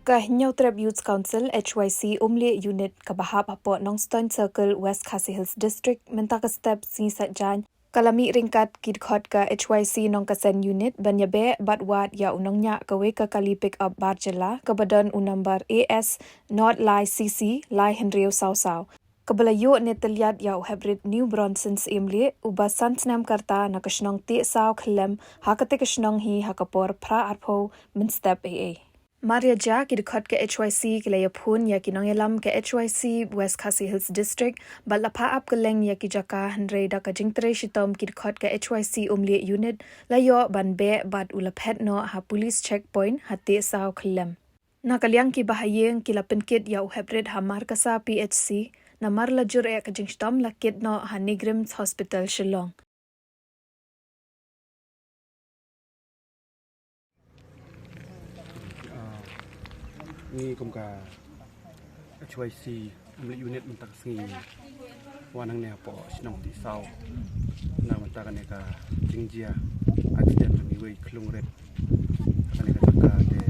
Ka New Youth Council HYC umli unit kabahap apo Nongstone Circle West Khasi Hills District minta ke step si satjan kalami ringkat kidkhot ka HYC nongkasen unit banyabe batwat ya unongnya kawe ka kali pick up bar Jylla ke badan unambar AS not lai CC lai Henry Saw Kabalayo ne Tylliat ya Heprit New Bronsons imli uba sansnam karta na kashnong Tiehsaw khlem hakate kashnong hi hakapor pra arpo min step AA. Maria Ja kidkhot ke HYC kilayapun ya kinongelam ke HYC West Khasi Hills District balapa ap keleng ya kijaka Henry da ka jingtre shitom kidkhot ke HYC umli unit layo banbe bat ulaphet no ha police checkpoint ha Tiehsaw khlem. Na kalyang ki bahayeng kilapin kit ya Heprit ha markasa PHC na marlajur e ka jingstom lakit no ha Nigrims Hospital Shillong. Ni kum ka HYC umli unit mentak singi wanang ne po sinong Tiehsaw na mentak ne ka jingjia accident ni we klung red ka ne ka jaka de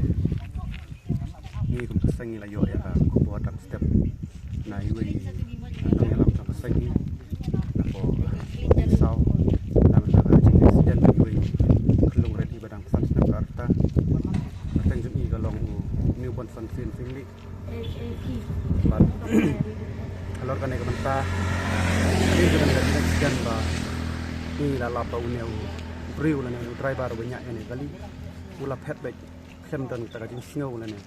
ni kum ka singi la yo ya ka ko buat step na we nang yalam ka singi na po Tiehsaw na mentak ka jingjia accident ni we klung red ibadang san na karta teng jemi ka long new one fan family but alor kan ka banta ini kan accident ba ni la lapa uneu briu la ne driver banyak ne kali ula phet baik khem dan ta ka jing snow la ne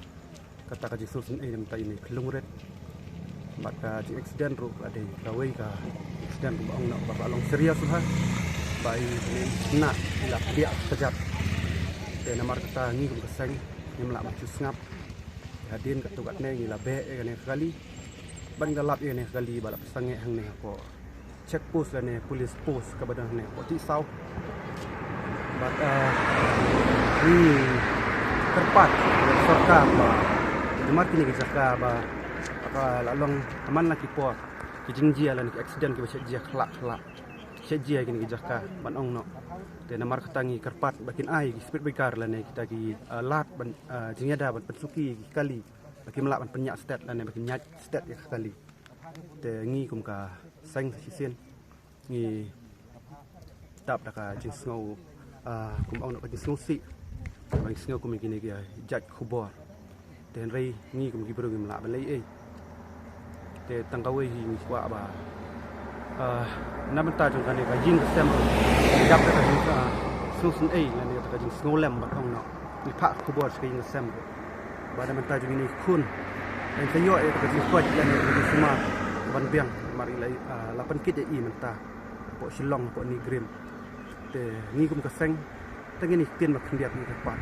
kata ka jing susun ai ta ini klungret but ka jing accident ru ade ka wei ka accident bu ong nak ba long serius ha bai ni na la dia kejap te namar kata ngi kum keseng ni melak macu ngap hadin ketugat ne ngila be ne kali ban galap ne kali balap sange hang ne ko check post ne police post ka badan ne ko Tiehsaw but terpat serta ba demar kini jaka ba aka lalong aman laki po ki jingjia lan ki accident ki bacak jia khlak sejia kini jaka ban ong no te namar katangi kerpat bakin ai speed breaker lan kita ki lat ban jingada ban pensuki kali baki melak ban penyak stat lan baki nyat stat ya kali te ngi kum ka Seng sisen ngi tap da ka jing snow kum ong no ka jing snow si bang snow kum kini ki jat khubor te rei ngi kum ki bro ki melak ban lei ai te tangkawe hi ngi kwa ba namenta jong kan ka jing sem jap ka jing susun ai lan ka jing snow lem ba ong no ni pha khubor ska jing sem ba namenta jong ni khun en sayo ai ka jing kwat lan ni suma ban biang mari lai lapan kit ai menta po Shillong po ni grim te ni kum ka Seng tengini pin ma khndiat ni ka pat